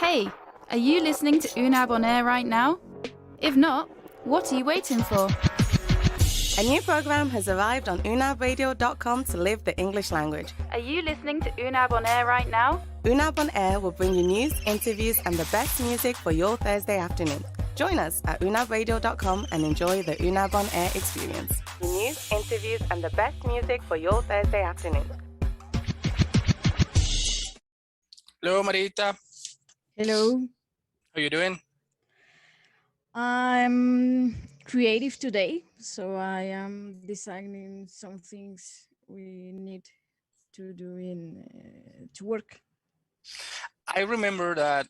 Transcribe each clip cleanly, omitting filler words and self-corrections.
Hey, are you listening to UNAB on air right now? If not, what are you waiting for? A new program has arrived on UnabRadio.com to live the English language. Are you listening to UNAB on air right now? UNAB on Air will bring you news, interviews, and the best music for your Thursday afternoon. Join us at UnabRadio.com and enjoy the UNAB on Air experience. News, interviews, and the best music for your Thursday afternoon. Hello, Marita. Hello. How you doing? I'm creative today, so I am designing some things we need to do to work. I remember that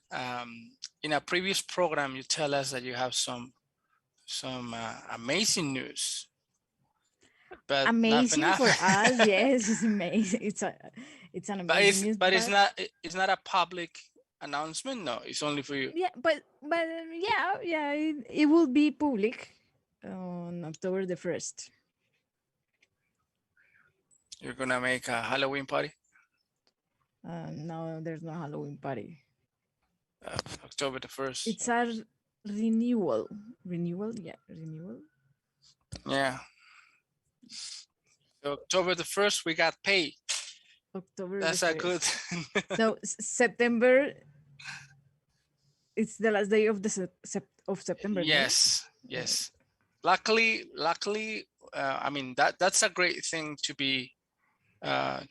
in a previous program, you tell us that you have some amazing news. But amazing for us, yes, it's amazing. It's an amazing news. But it's not a public announcement. No, it's only for you. Yeah, but yeah, it will be public on October the 1st. You're gonna make a Halloween party? No, there's no Halloween party. October the 1st. It's a renewal. Renewal. Yeah. So October the 1st, we got paid. October. That's a good. So September. It's the last day of September. Yes, right? yes. Luckily, I mean that's a great thing to be. To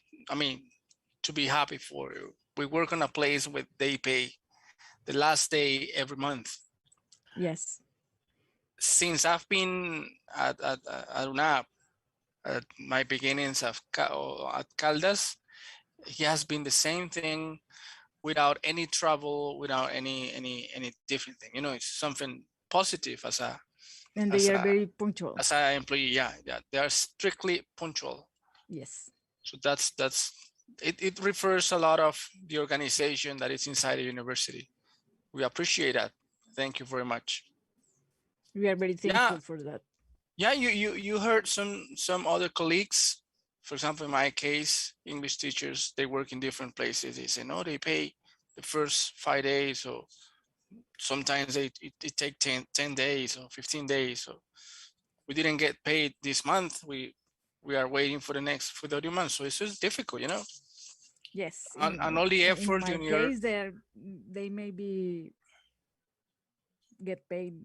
be happy for. We work on a place where they pay the last day every month. Yes. Since I've been at UNAB, at my beginnings at Caldas, it has been the same thing, without any trouble, without any different thing. You know, it's something positive and they are very punctual. As an employee, yeah, they are strictly punctual. Yes. So that's it refers a lot of the organization that is inside the university. We appreciate that. Thank you very much. We are very thankful for that. Yeah, you heard some other colleagues, for example, in my case, English teachers, they work in different places. They say, no, they pay the first 5 days, or sometimes it take 10 days or 15 days. So we didn't get paid this month. We are waiting for the other month. So it's just difficult, you know? Yes. And all the effort in my case, they maybe get paid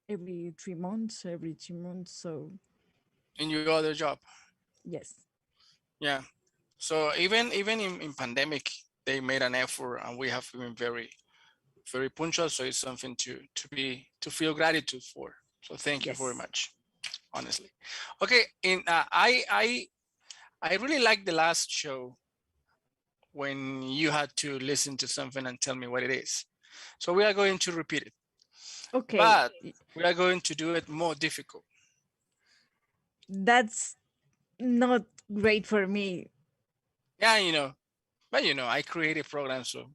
every 3 months, every 2 months. So in your other job. Yes. Yeah. So even in pandemic, they made an effort, and we have been very, very punctual. So it's something to feel gratitude for. So thank you very much, honestly. Okay. I really liked the last show when you had to listen to something and tell me what it is. So we are going to repeat it. Okay. But we are going to do it more difficult. That's not great for me. Yeah, you know. But I created programs, so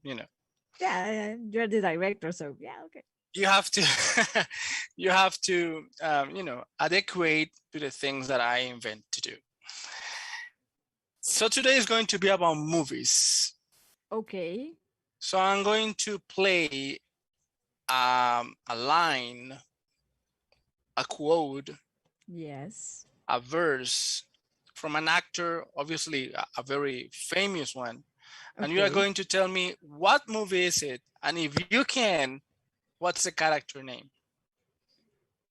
Yeah, you're the director, so yeah, okay. You have to you have to adequate to the things that I invent to do. So today is going to be about movies. Okay. So I'm going to play a line, a quote, yes, a verse from an actor, obviously a very famous one. And you are going to tell me what movie is it, and if you can, what's the character name?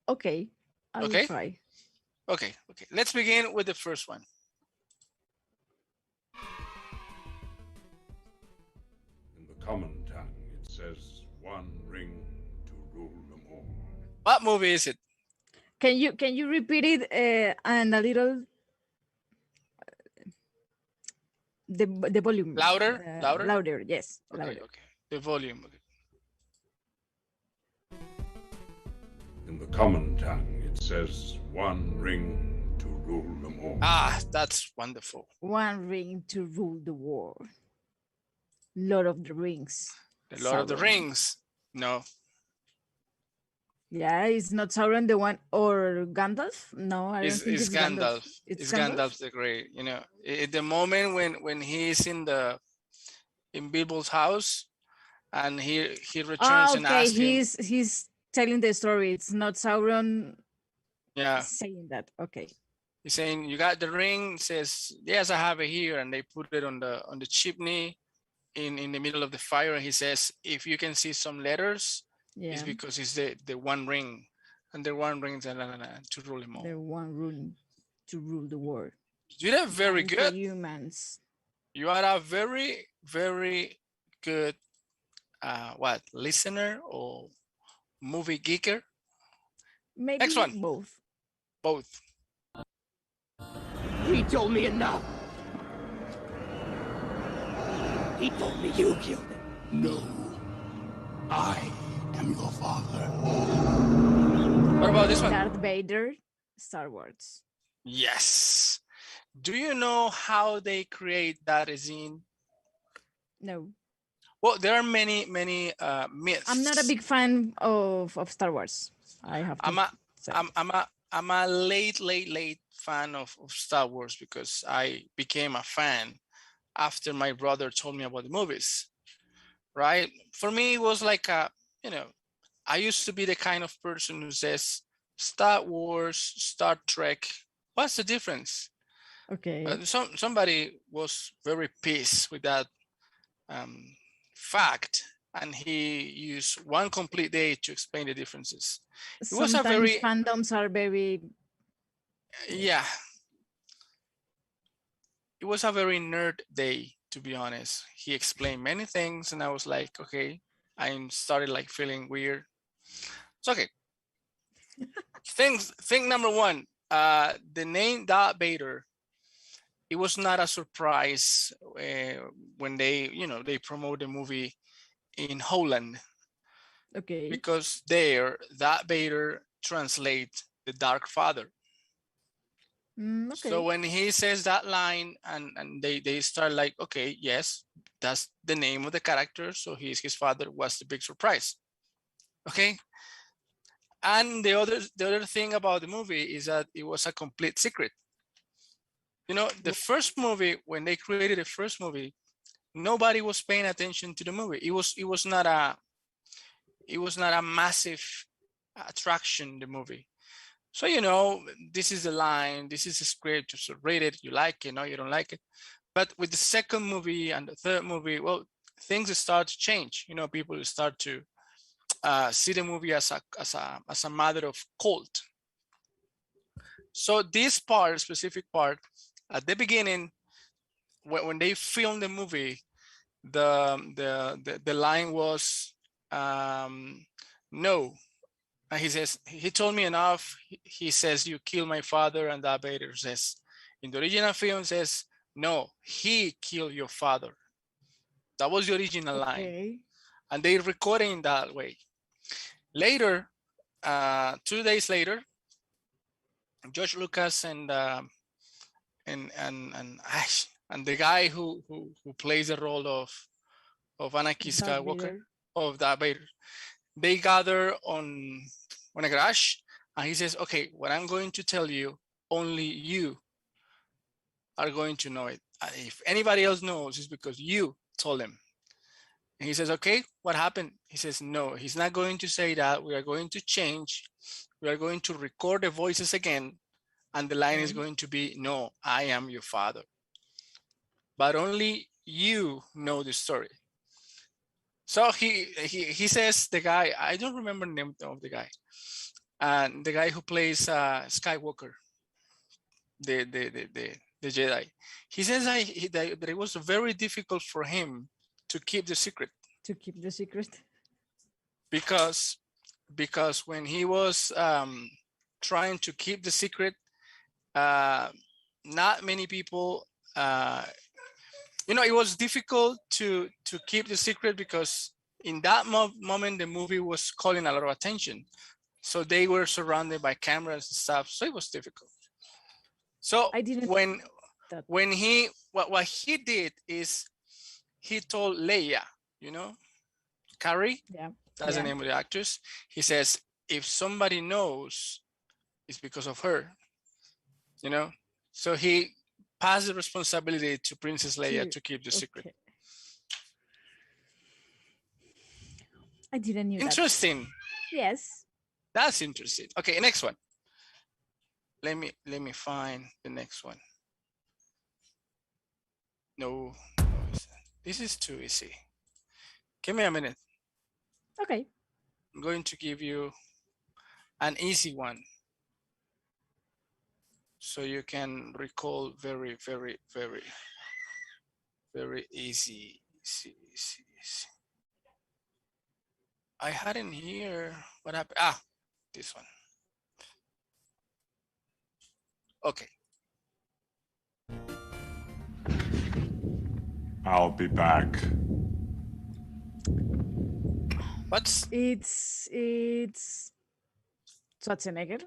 Okay, I'll try. Okay. Let's begin with the first one. In the common tongue, it says one ring to rule them all. What movie is it? Can you repeat it and a little the volume? Louder? Louder, yes. Okay, louder. okay. The volume. Okay. In the common tongue, it says one ring to rule them all. Ah, that's wonderful. One ring to rule the world. Lord of the Rings. The Lord of the Rings. No. Yeah, it's not Sauron the one, or Gandalf. No, I don't think it's Gandalf. It's Gandalf the Great. At the moment when he is in Bilbo's house, and he returns and Okay, asks him. he's telling the story. It's not Sauron Yeah, saying that. Okay. he's saying, "You got the ring?" Says, "Yes, I have it here," and they put it on the chimney in the middle of the fire. And he says, "If you can see some letters, it's Yeah. because it's the one ring, and the one ring to rule them all." The one rule to rule the world. You did very And the good. humans. You are a very, very good listener or movie geeker. Maybe Next one, both. both. He told me enough. He told me you killed him. No. I am your father. What about this one? Darth Vader, Star Wars. Yes. Do you know how they create that scene? No. Well, there are many myths. I'm not a big fan of Star Wars. I have to say. I'm a late fan of Star Wars because I became a fan after my brother told me about the movies, right? For me, it was like I used to be the kind of person who says Star Wars, Star Trek, what's the difference? Okay. But somebody was very pissed with that fact, and he used one complete day to explain the differences. It was Sometimes a very fandoms are very yeah. It was a very nerd day, to be honest. He explained many things, and I was like, okay, I started like feeling weird. It's okay. Thing number one, the name Darth Vader. It was not a surprise when they promote the movie in Holland, okay. because there Darth Vader translates the Dark Father. Okay. So when he says that line and they start like, okay, yes, that's the name of the character, so he's his father, was the big surprise. Okay. And the other thing about the movie is that it was a complete secret. You know, the first movie, when they created the first movie, nobody was paying attention to the movie. It was not a massive attraction, the movie. So, this is the line, this is the script, so rate it, you like it, no, you don't like it. But with the second movie and the third movie, well, things start to change. People start to see the movie as a matter of cult. So this specific part, at the beginning, when they filmed the movie, the line was no. And he says, he told me enough. He says, you killed my father. And Darth Vader says, in the original film, says, no, he killed your father. That was the original line. And they recorded in that way. Later, 2 days later, George Lucas and the guy who plays the role of Anakin Skywalker, of Darth Vader, they gather on a garage, and he says, okay, what I'm going to tell you, only you are going to know it. If anybody else knows, it's because you told him. And he says, okay, what happened? He says, no, he's not going to say that. We are going to change. We are going to record the voices again. And the line is going to be, no, I am your father. But only you know the story. So he says, the guy, I don't remember the name of the guy, and the guy who plays Skywalker, the Jedi. He says that it was very difficult for him to keep the secret. To keep the secret. Because when he was trying to keep the secret, not many people, it was difficult to keep the secret because in that moment, the movie was calling a lot of attention. So they were surrounded by cameras and stuff. So it was difficult. So what he did is he told Leia, Carrie, that's the name of the actress. He says, if somebody knows, it's because of her, So he passed the responsibility to Princess Leia to keep the secret. I didn't know that. Interesting. Yes. That's interesting. Okay, next one. Let me find the next one. No, this is too easy. Give me a minute. Okay. I'm going to give you an easy one, so you can recall very, very, very, very easy. Easy. I had in here. What happened? Ah, this one. Okay. I'll be back. What's It's Schwarzenegger,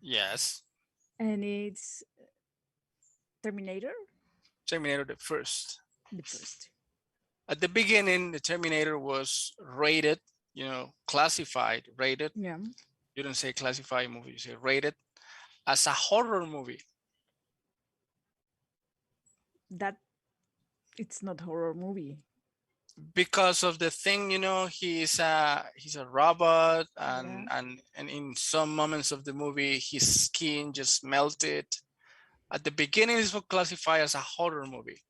yes? and it's Terminator, Terminator the first. the first. At the beginning, the Terminator was rated, classified, rated. Yeah. You don't say classified movie, you say rated as a horror movie. That it's not horror movie. Because of the thing, he's a robot, and Yeah. and in some moments of the movie, his skin just melted. At the beginning, it was classified as a horror movie,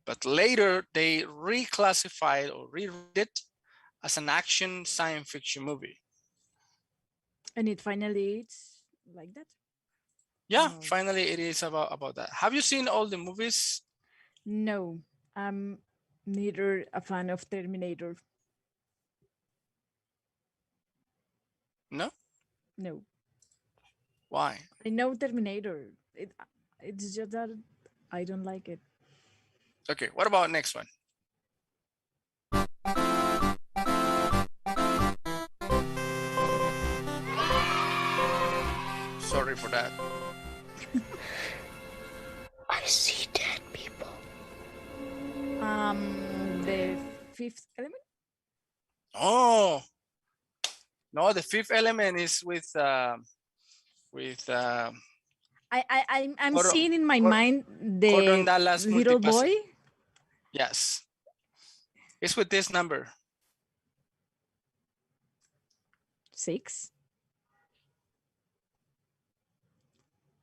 but later they reclassified or reread it as an action science fiction movie. And it finally it's like that. Yeah, No. finally it is about that. Have you seen all the movies? No, I'm neither a fan of Terminator. No? No, Why? I know Terminator. It's just that I don't like it. Okay, what about next one? Sorry for that. I see dead people. The Fifth Element. Oh no, the Fifth Element is with I'm Cordon- seeing in my Cor- mind Cordon the Dallas little boy. Multipass. Yes, it's with this number. 6.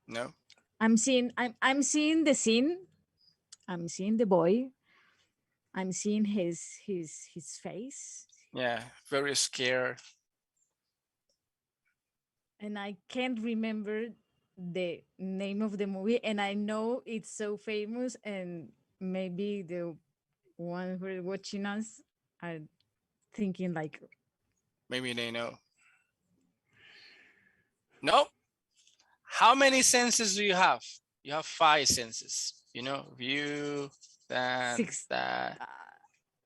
No. I'm seeing the scene. I'm seeing the boy. I'm seeing his face, Yeah, very scared. and I can't remember the name of the movie. And I know it's so famous, and maybe the one who are watching us are thinking like, Maybe they know. No. How many senses do you have? You have 5 senses. View, then 6. that.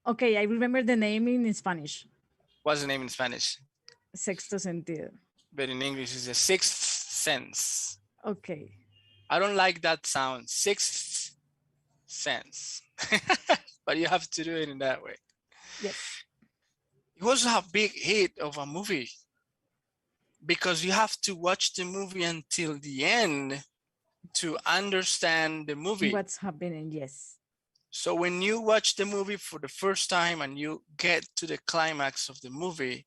Okay, I remember the name in Spanish. What's the name in Spanish? Sexto sentido. But in English, it's a 6th sense. Okay. I don't like that sound, 6th sense. But you have to do it in that way. Yes. It was a big hit of a movie because you have to watch the movie until the end to understand the movie. What's happening? Yes. So when you watch the movie for the first time and you get to the climax of the movie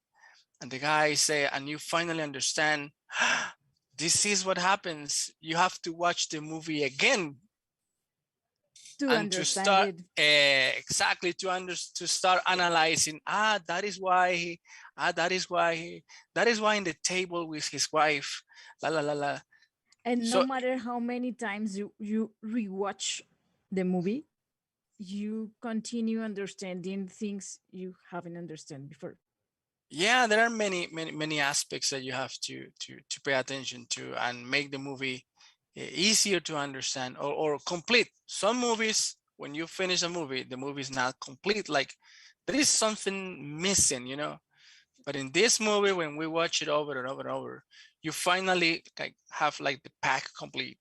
and the guy say, and you finally understand, this is what happens. You have to watch the movie again To and to understand start it. exactly to start analyzing. That is why. That is why in the table with his wife. La la la la. And So- no matter how many times you rewatch the movie, you continue understanding things you haven't understood before. Yeah, there are many aspects that you have to pay attention to and make the movie easier to understand or complete. Some movies, when you finish a movie, the movie is not complete. Like there is something missing, But in this movie, when we watch it over and over and over, you finally have the pack complete.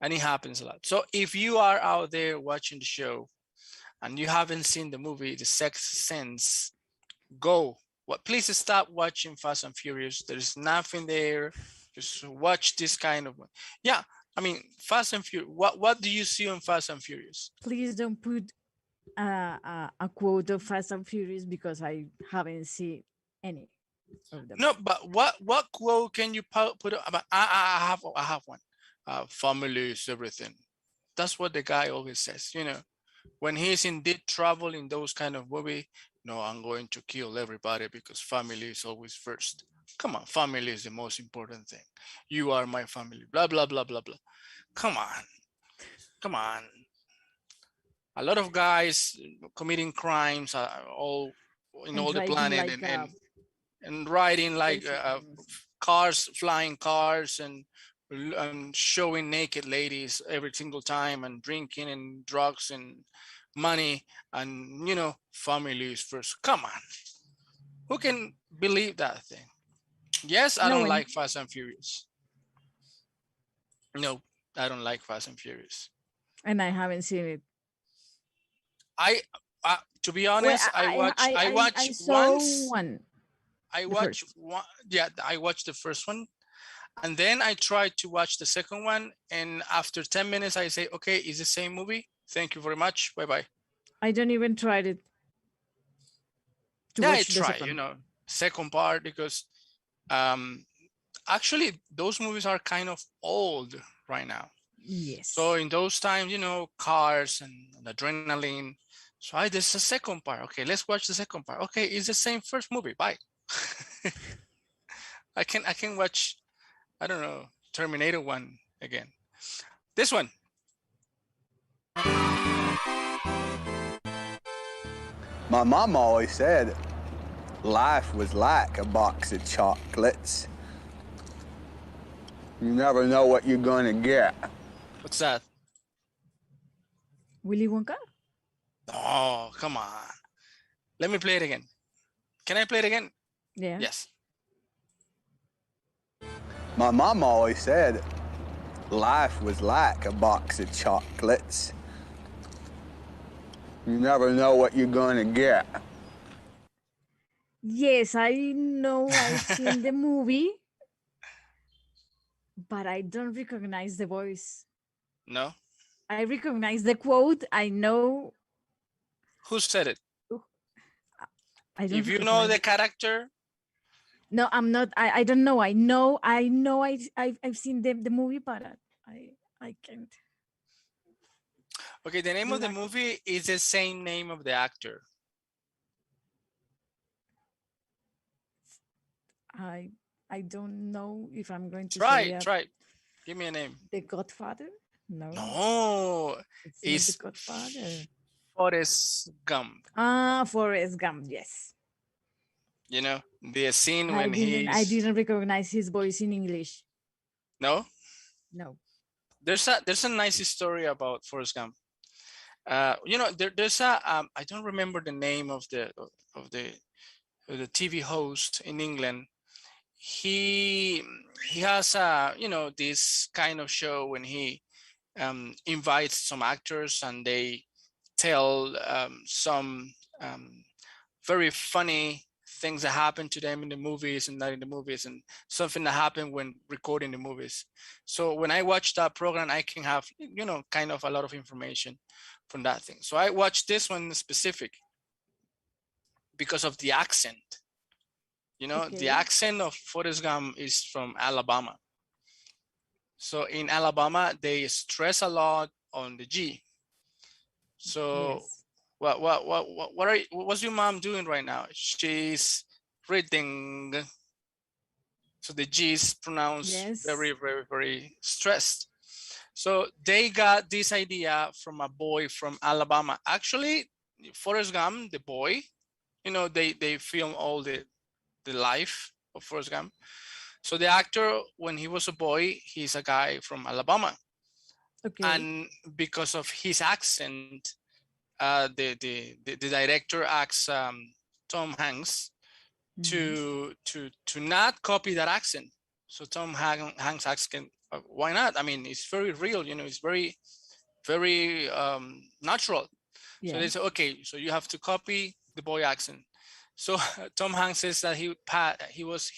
And it happens a lot. So if you are out there watching the show and you haven't seen the movie, The Sixth Sense, go. Please stop watching Fast and Furious. There's nothing there. Just watch this kind of one. Yeah, I mean, Fast and Furious. What do you see on Fast and Furious? Please don't put a quote of Fast and Furious because I haven't seen any of them. No, but what quote can you put about? I have one. Family is everything. That's what the guy always says. When he's in deep trouble in those kind of movie. No, I'm going to kill everybody because family is always first. Come on, family is the most important thing. You are my family. Blah blah blah blah blah. Come on, come on. A lot of guys committing crimes all in And all the driving planet like and riding like crazy things. cars, flying cars, and showing naked ladies every single time, and drinking and drugs and money, and family is first. Come on, who can believe that thing? Yes, I No don't one. like Fast and Furious. No, I don't like Fast and Furious. And I haven't seen it. I to be Well, honest, I I watch saw once. one. I The watch first. one. Yeah, I watched the first one, and then I tried to watch the second one. And after 10 minutes, I say, "Okay, it's the same movie. Thank you very much. Bye bye." I don't even tried it to Yeah, I watch the try. second. Second part, because actually those movies are kind of old right now. Yes. So in those times, cars and adrenaline. So this is the second part. Okay, let's watch the second part. Okay, it's the same first movie. Bye. I can watch, I don't know, Terminator 1 again. This one. My mom always said life was like a box of chocolates. You never know what you're gonna get. What's that? Willy Wonka? Oh, come on. Let me play it again. Can I play it again? Yeah. Yes. My mom always said life was like a box of chocolates. You never know what you're gonna get. Yes, I know I've seen the movie, but I don't recognize the voice. No? I recognize the quote. I know. Who said it? I don't If you know recognize the it. character, No, I'm not. I don't know. I know. I've seen the movie, but I can't. okay, the name of the movie is the same name of the actor. I don't know if I'm going to Try, say try. Give me a name. The Godfather. No. No, It's not The Godfather. Forrest Gump. Forrest Gump. Yes. The scene I when didn't recognize his voice in English. No? No. There's a nice story about Forrest Gump. There's a I don't remember the name of the TV host in England. He has this kind of show when he invites some actors and they tell some very funny things that happen to them in the movies and not in the movies, and something that happened when recording the movies. So when I watch that program, I can have kind of a lot of information from that thing. So I watched this one specific because of the accent. The accent of Forrest Gump is from Alabama. So in Alabama, they stress a lot on the G. So Yes. what's your mom doing right now? She's reading. So the G is pronounced very, very, very stressed. So they got this idea from a boy from Alabama. Actually, Forrest Gump, the boy, they film all the life of Forrest Gump. So the actor, when he was a boy, he's a guy from Alabama. Okay. And because of his accent, the director asked Tom Hanks to not copy that accent. So Tom Hanks asked him, why not? I mean, it's very real, it's very, very natural. Yeah. So they said, okay, so you have to copy the boy accent. So Tom Hanks says that he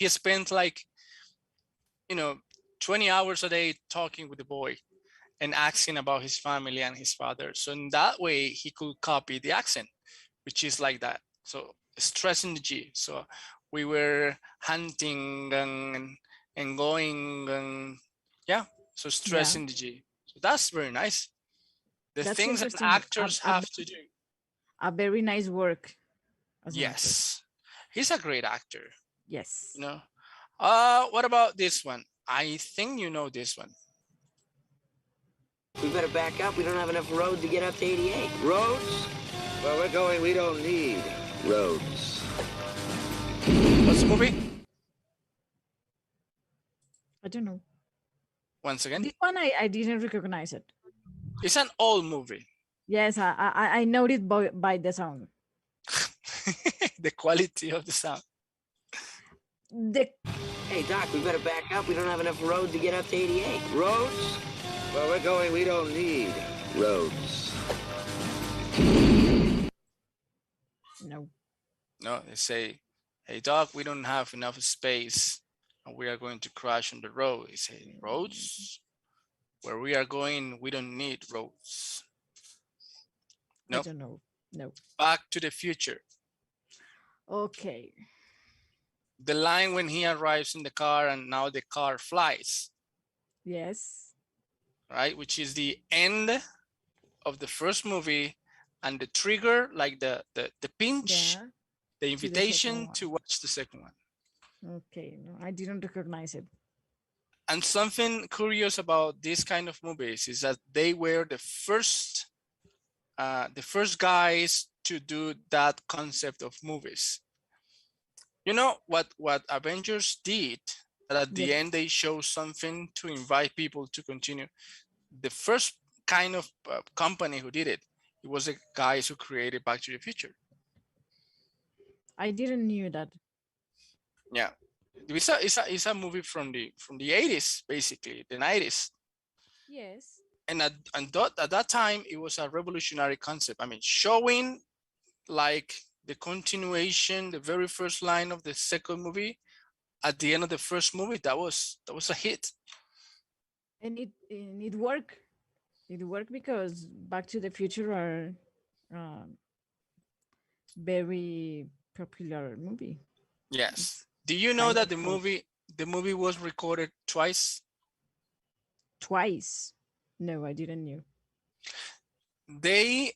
spent like 20 hours a day talking with the boy, and asking about his family and his father. So in that way, he could copy the accent, which is like that. So stressing the G. So we were hunting and going and yeah, so stressing the G. So that's very nice. The That's things that interesting. actors have to do. A very nice work as an actor. Yes, he's a great actor. Yes. You know. What about this one? I think you know this one. We better back up. We don't have enough road to get up to 88. Roads? Where we're going, we don't need roads. What's the movie? I don't know. Once again, This one I didn't recognize it. it's an old movie. Yes, I know it by the sound. The quality of the sound. Hey, Doc, we better back up. We don't have enough road to get up to 88. Roads? Where we're going, we don't need roads. No. No, they say, hey, Doc, we don't have enough space and we are going to crash on the road. They say, roads? Where we are going, we don't need roads. No. I don't know. No. Back to the Future. Okay. The line when he arrives in the car and now the car flies. Yes. Right, which is the end of the first movie and the trigger, like the pinch, the invitation to watch the second one. Okay, no, I didn't recognize it. And something curious about this kind of movies is that they were the first guys to do that concept of movies. You know what Avengers did, that at the end they show something to invite people to continue. The first kind of company who did it, it was the guys who created Back to the Future. I didn't knew that. Yeah, it's a movie from the 80s, basically the 90s. Yes. And at that time, it was a revolutionary concept. I mean, showing like the continuation, the very first line of the second movie at the end of the first movie, that was a hit. And it worked. It worked because Back to the Future are very popular movie. Yes. Do you know that the movie was recorded twice? Twice? No, I didn't know. They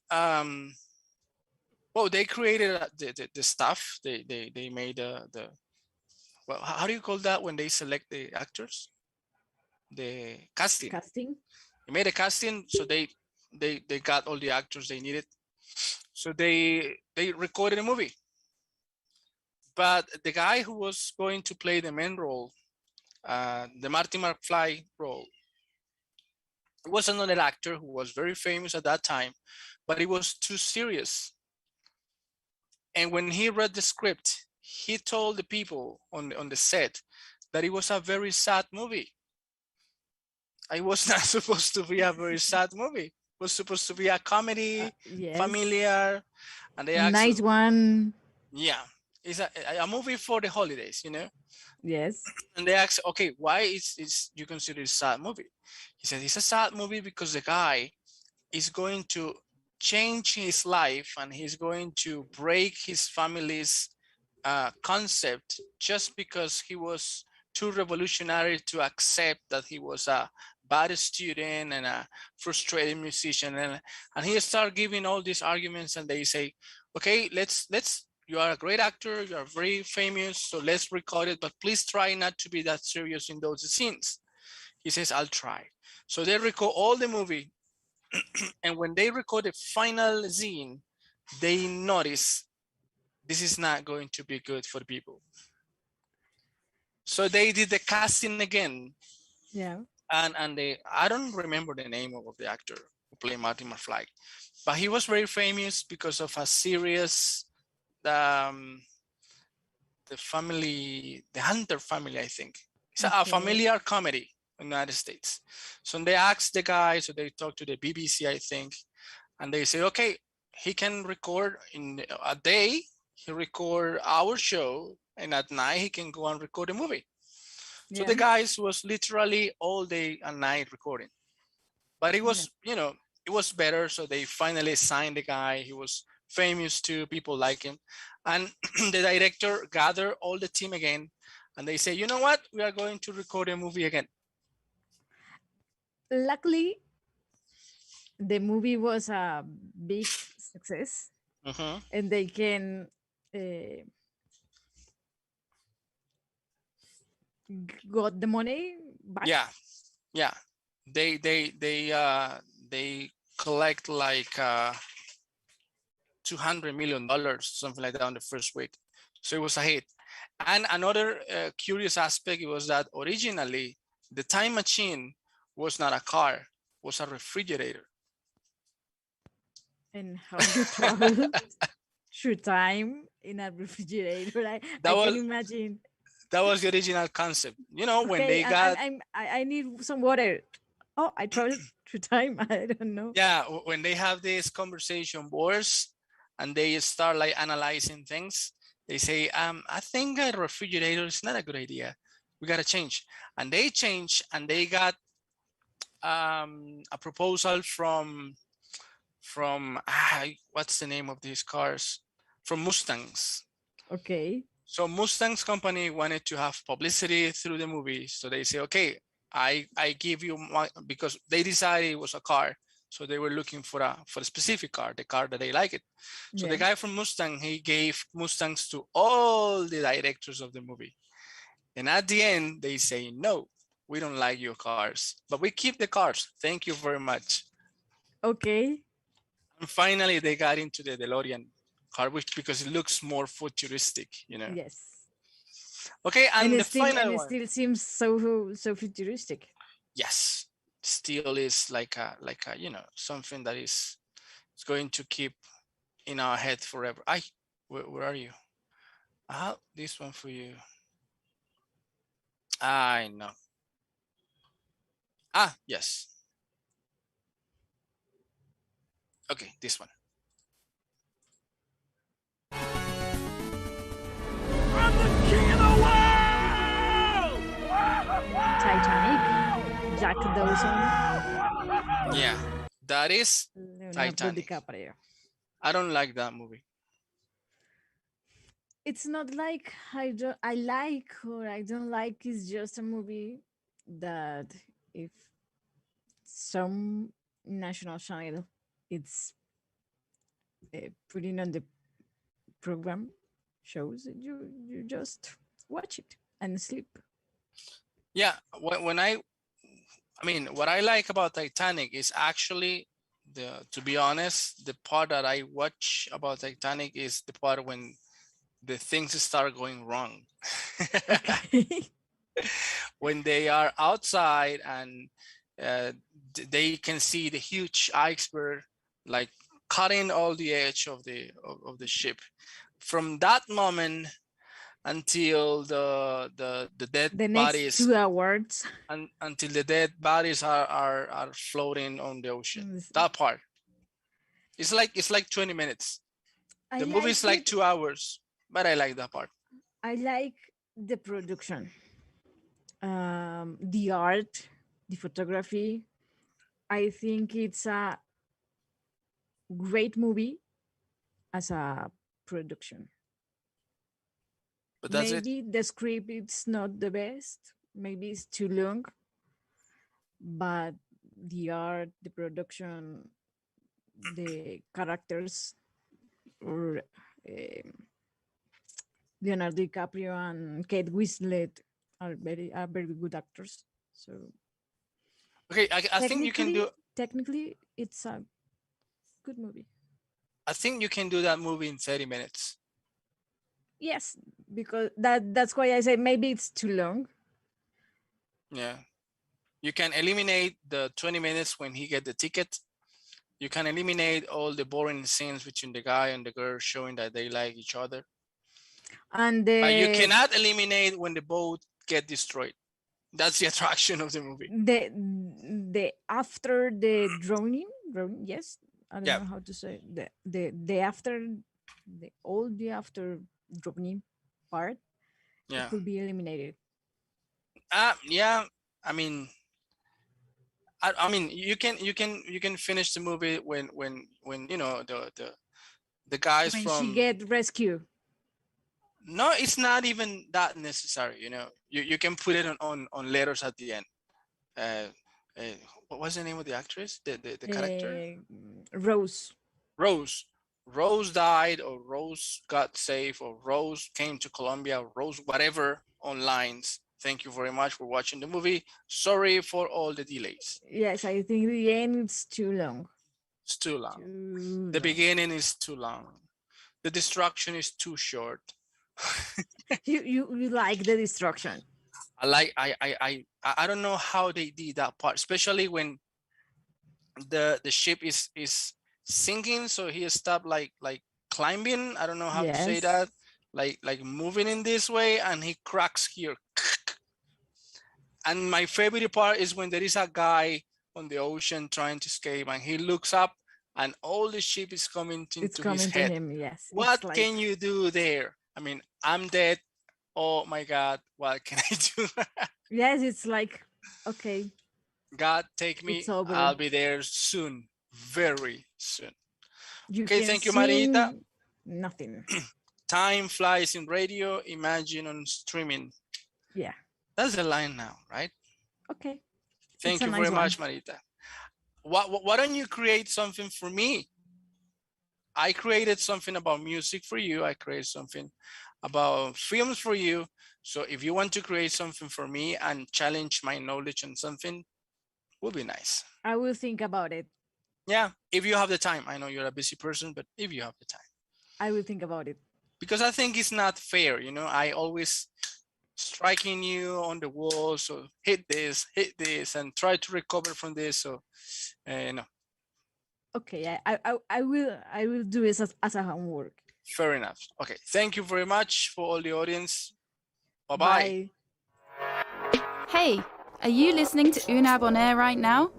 they created the stuff. They made the well, how do you call that when they select the actors? The casting. Casting? They made a casting, so they got all the actors they needed. So they recorded a movie. But the guy who was going to play the main role, the Marty McFly role, was another actor who was very famous at that time, but it was too serious. And when he read the script, he told the people on the set that it was a very sad movie. It was not supposed to be a very sad movie. It was supposed to be a comedy, familiar, and they actually, nice one. Yeah, it's a movie for the holidays, you know. Yes. And they asked, okay, why is you consider it a sad movie? He said it's a sad movie because the guy is going to change his life and he's going to break his family's concept just because he was too revolutionary to accept that he was a bad student and a frustrated musician. And he started giving all these arguments, and they say, okay, let's you are a great actor, you are very famous, so let's record it, but please try not to be that serious in those scenes. He says, I'll try. So they record all the movie. And when they record the final scene, they notice this is not going to be good for people. So they did the casting again. Yeah. And I don't remember the name of the actor who played Marty McFly, but he was very famous because of a serious, the Hunter family, I think. It's a familiar comedy in the United States. So they asked the guy, so they talked to the BBC, I think, and they say, okay, he can record in a day, he record our show, and at night he can go and record a movie. So the guys was literally all day and night recording. But it was, you know, it was better. So they finally signed the guy. He was famous too. People like him. And the director gathered all the team again. And they say, you know what? We are going to record a movie again. Luckily, the movie was a big success, and they can got the money back. Yeah. They collect like $200 million, something like that, on the first week. So it was a hit. And another curious aspect was that originally the time machine was not a car, was a refrigerator. And how you travel through time in a refrigerator. I can imagine. That was the original concept. You know, when Okay, they got... I need some water. Oh, I traveled through time. I don't know. Yeah, when they have these conversation boards and they start like analyzing things, they say, I think a refrigerator is not a good idea. We got to change. And they change, and they got a proposal from what's the name of these cars? From Mustangs. Okay. So Mustang's company wanted to have publicity through the movie. So they say, okay, I give you one, because they decided it was a car. So they were looking for a specific car, the car that they like it. So the guy from Mustang, he gave Mustangs to all the directors of the movie. And at the end, they say, no, we don't like your cars, but we keep the cars. Thank you very much. Okay. And finally, they got into the DeLorean car, because it looks more futuristic, you know. Yes. Okay, and the final it one. still seems so futuristic. Yes, still is like a you know, something that is going to keep in our head forever. Where are you? This one for you. I know. Yes. Okay, this one. I'm the king of the world! Titanic, Jack Dawson. Yeah, that is Leonardo Titanic. DiCaprio. I don't like that movie. It's not like I like or I don't like. It's just a movie that if some national channel it's putting on the program shows, you just watch it and sleep. Yeah, when I mean, what I like about Titanic is actually to be honest, the part that I watch about Titanic is the part when the things start going wrong. When they are outside and they can see the huge iceberg like cutting all the edge of the ship. From that moment until the dead bodies, 2 hours, until the dead bodies are floating on the ocean. That part, it's like 20 minutes. The movie is like 2 hours, but I like that part. I like the production, the art, the photography. I think it's a great movie as a production. But that's maybe the script it's not the best. Maybe it's too long. But the art, the production, the characters, or Leonardo DiCaprio and Kate Winslet are very good actors. So okay, I think you can do. Technically, it's a good movie. I think you can do that movie in 30 minutes. Yes, because that's why I say maybe it's too long. Yeah. You can eliminate the 20 minutes when he get the ticket. You can eliminate all the boring scenes between the guy and the girl showing that they like each other. And but you cannot eliminate when the boat get destroyed. That's the attraction of the movie. The after the drowning, yes, I don't know how to say the after the after drowning part. It could be eliminated. Yeah, I mean, I mean, you can finish the movie when you know the guys When from. she get rescued. No, it's not even that necessary. You know, you can put it on letters at the end. Uh, what was the name of the actress? The character? Rose. Rose. Rose died, or Rose got saved, or Rose came to Colombia, or Rose whatever on lines. Thank you very much for watching the movie. Sorry for all the delays. Yes, I think the end is too long. It's too long. Too The long. beginning is too long. The destruction is too short. You like the destruction. I don't know how they did that part, especially when the ship is sinking, so he stopped like climbing. I don't know how to say that. Like moving in this way, and he cracks here. And my favorite part is when there is a guy on the ocean trying to escape, and he looks up, and all the ship is coming into his head. Him, yes. What can you do there? I mean, I'm dead. Oh my God, what can I do? Yes, it's like, okay. God, take me. I'll be there soon, very soon. Okay, thank you, Marita. Nothing. Time flies in radio, imagine on streaming. Yeah. That's the line now, right? Okay. Thank you very much, Marita. Why don't you create something for me? I created something about music for you. I created something about films for you. So if you want to create something for me and challenge my knowledge on something, would be nice. I will think about it. Yeah, if you have the time. I know you're a busy person, but if you have the time. I will think about it. Because I think it's not fair, you know, I always striking you on the wall, so hit this, and try to recover from this, so no. Okay, I will do it as a homework. Fair enough. Okay, thank you very much for all the audience. Bye-bye. Hey, are you listening to UnabOnAir right now?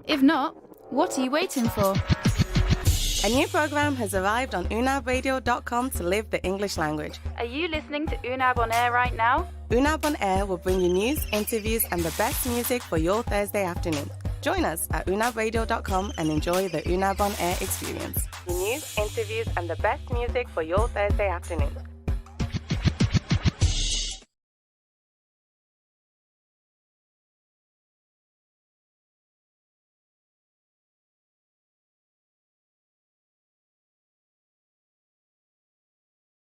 If not, what are you waiting for? A new program has arrived on UnabRadio.com to live the English language. Are you listening to UnabOnAir right now? UnabOnAir will bring you news, interviews, and the best music for your Thursday afternoon. Join us at UnabRadio.com and enjoy the UnabOnAir experience. News, interviews, and the best music for your Thursday afternoon.